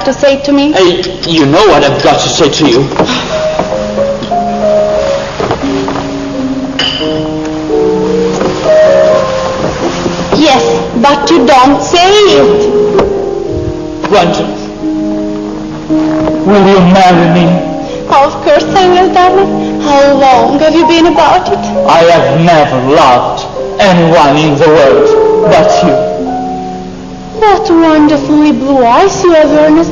to say to me? You know what I've got to say to you. Yes, but you don't say it. Granted. Will you marry me? Of course I will, darling. How long have you been about it? I have never loved anyone in the world but you. What wonderfully blue eyes you have, Ernest.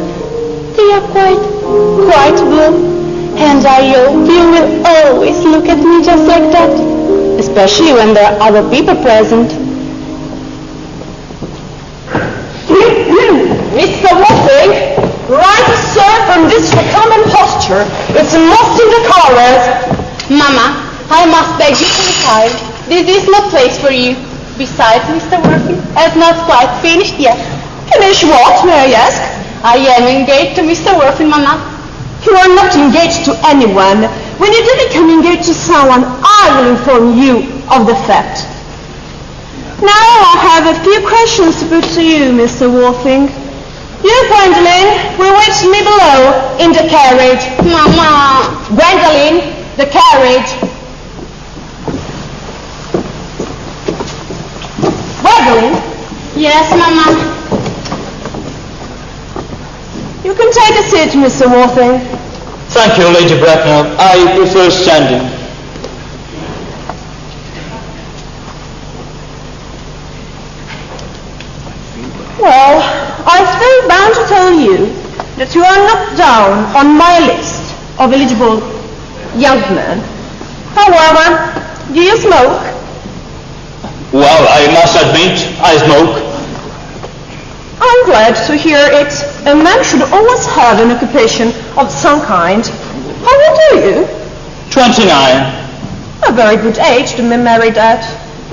They are quite blue. And I hope you will always look at me just like that. Especially when there are other people present. Mr. Wolfing, right to serve from this recumbent posture. It's most indecorous. Mama, I must beg you to retire. This is no place for you. Besides, Mr. Wolfing has not quite finished yet. Finish what, may I ask? I am engaged to Mr. Wolfing, Mama. You are not engaged to anyone. When you do become engaged to someone, I will inform you of the fact. Now I have a few questions to put to you, Mr. Wolfing. You, Gwendolen, will wait me below in the carriage. Mama! Gwendolen, the carriage. Gwendolen? Yes, Mama. You can take a seat, Mr. Wolfing. Thank you, Lady Bracknell. I prefer standing. Well, I feel bound to tell you that you are not down on my list of eligible young men. However, do you smoke? Well, I must admit, I smoke. I'm glad to hear it. A man should always have an occupation of some kind. How old are you? 29. A very good age to be married at.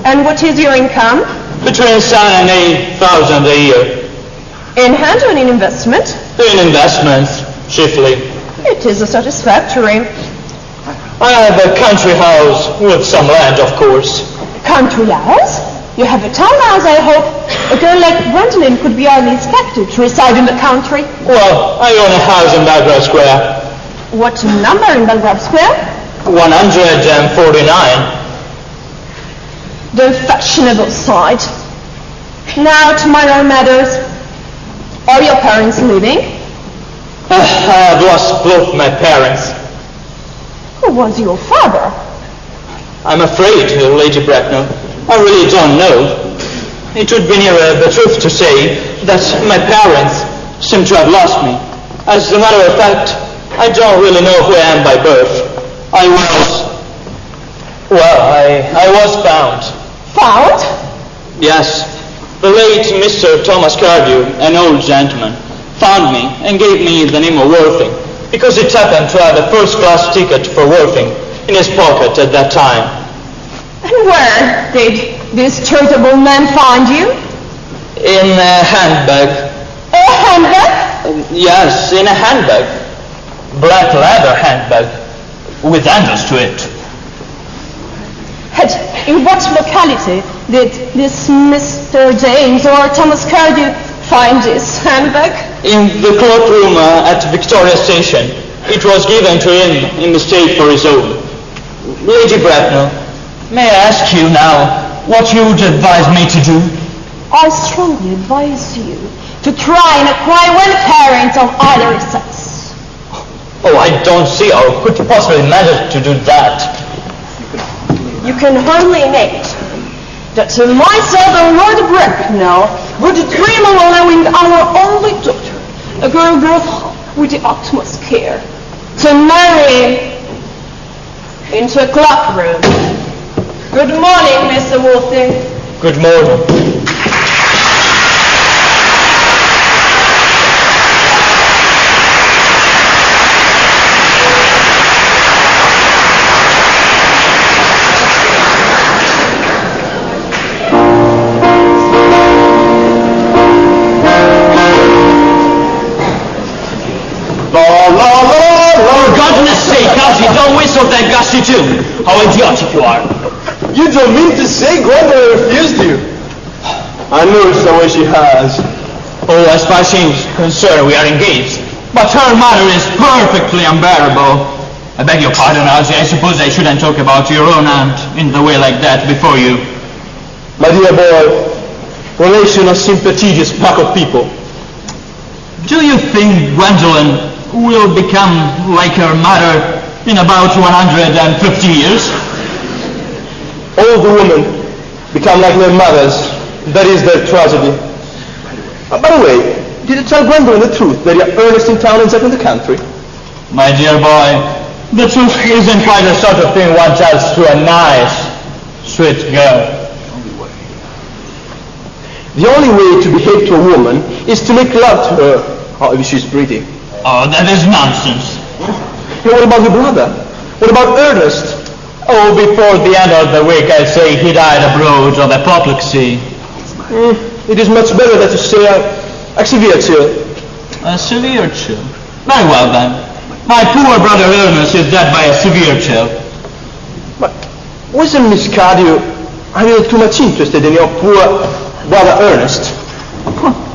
And what is your income? Between 7 and 8,000 a year. In hand or in investment? In investments, chiefly. It is satisfactory. I have a country house with some land, of course. Country house? You have a townhouse, I hope. A girl like Gwendolen could be highly expected to reside in the country. Well, I own a house in Belgrave Square. What number in Belgrave Square? 149. The fashionable side. Now to minor matters. Are your parents living? I have lost both my parents. Who was your father? I'm afraid, Lady Bracknell, I really don't know. It would be nearer the truth to say that my parents seem to have lost me. As a matter of fact, I don't really know who I am by birth. I was found. Found? Yes. The late Mr. Thomas Cardew, an old gentleman, found me and gave me the name of Worthing, because it happened to have a first-class ticket for Worthing in his pocket at that time. And where did this charitable man find you? In a handbag. A handbag? Yes, in a handbag. Black leather handbag, with handles to it. And in what locality did this Mr. James or Thomas Cardew find this handbag? In the cloakroom at Victoria Station. It was given to him in mistake for his own. Lady Bracknell, may I ask you now what you would advise me to do? I strongly advise you to try and acquire one parent of either sex. Oh, I don't see how could you possibly manage to do that. You can hardly imagine that myself and Lord Bracknell would dream of allowing our only daughter, a girl brought up with the utmost care, to marry into a cloakroom. Good morning, Mr. Wolfing. Good morning. Don't whistle that gusty tune. How idiotic you are. You don't mean to say Gwendolyn refused you? I noticed the way she has. Oh, as far as she's concerned, we are engaged. But her manner is perfectly unbearable. I beg your pardon, Algy. I suppose I shouldn't talk about your own aunt in the way like that before you. My dear boy, relations are simply a tedious pack of people. Do you think Gwendolen will become like her mother in about 150 years? All the women become like their mothers. That is their tragedy. By the way, did you tell Gwendolen the truth that you're Ernest in town and Zach in the country? My dear boy, the truth isn't quite the sort of thing one tells to a nice, sweet girl. The only way to behave to a woman is to make love to her, if she's pretty. Oh, that is nonsense. What about your brother? What about Ernest? Oh, before the end of the week, I'd say he died abroad of apoplexy. It is much better that you say a severe chill. A severe chill? Very well then. My poor brother Ernest is dead by a severe chill. But wasn't Miss Cardew a little too much interested in your poor brother Ernest?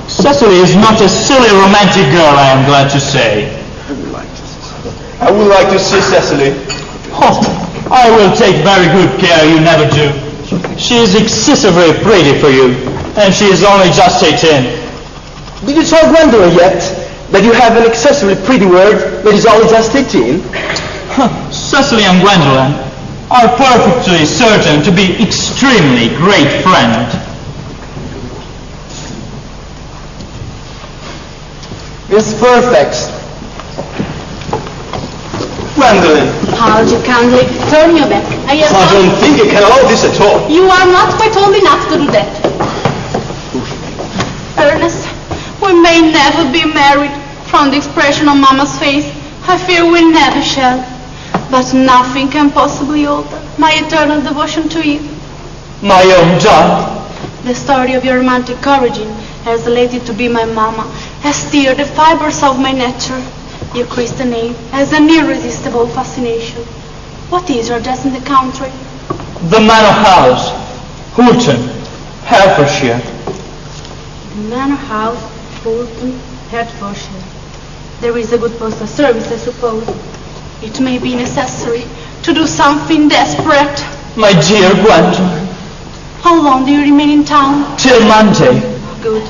Cecily is not a silly romantic girl, I am glad to say. I would like to see Cecily. Oh, I will take very good care you never do. She is excessively pretty for you, and she is only just 18. Did you tell Gwendolen yet that you have an excessively pretty word that is only just 18? Cecily and Gwendolen are perfectly certain to be extremely great friends. It's perfect. Gwendolen. How you kindly turn your back. I don't think you can allow this at all. You are not quite old enough to do that. Ernest, we may never be married. From the expression on Mama's face, I fear we never shall. But nothing can possibly alter my eternal devotion to you. My own John. The story of your romantic origin has led you to be my Mama, has stirred the fibers of my nature. Your Christian name has an irresistible fascination. What is your address in the country? The Manor House, Hulton, Hertfordshire. Manor House, Hulton, Hertfordshire. There is a good postal service, I suppose. It may be necessary to do something desperate. My dear Gwendolen. How long do you remain in town? Till Monday. Good.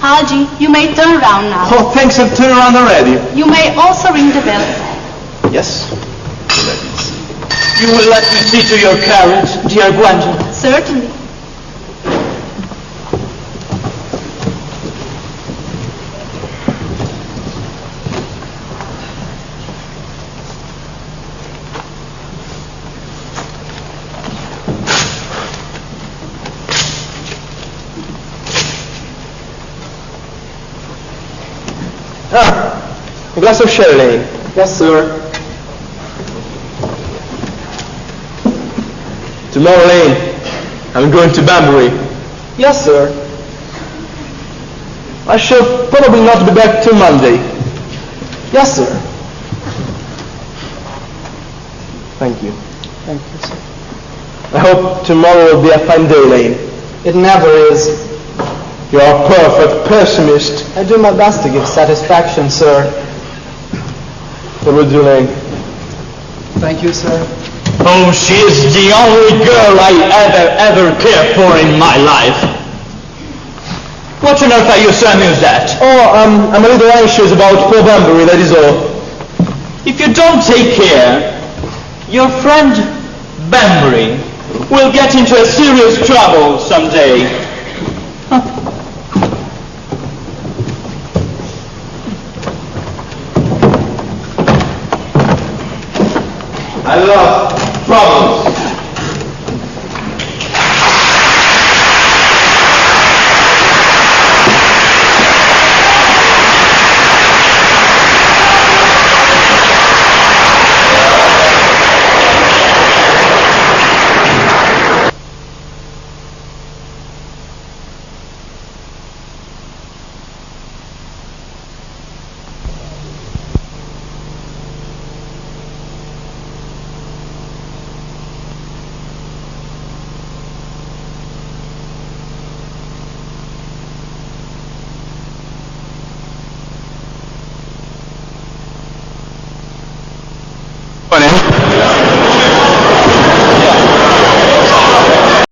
Algy, you may turn around now. Oh, thanks, I've turned around already. You may also ring the bell. Yes. You will let me see to your carriage, dear Gwendolen? Certainly. A glass of sherry, Lane. Yes, sir. Tomorrow, Lane, I'm going to Banbury. Yes, sir. I shall probably not be back till Monday. Yes, sir. Thank you. Thank you, sir. I hope tomorrow will be a fine day, Lane. It never is. You are a perfect pessimist. I do my best to give satisfaction, sir. What will do, Lane? Thank you, sir. Oh, she is the only girl I ever cared for in my life. What on earth are you so amused at? Oh, I'm a little anxious about poor Banbury, that is all. If you don't take care, your friend Banbury will get into a serious trouble someday. I love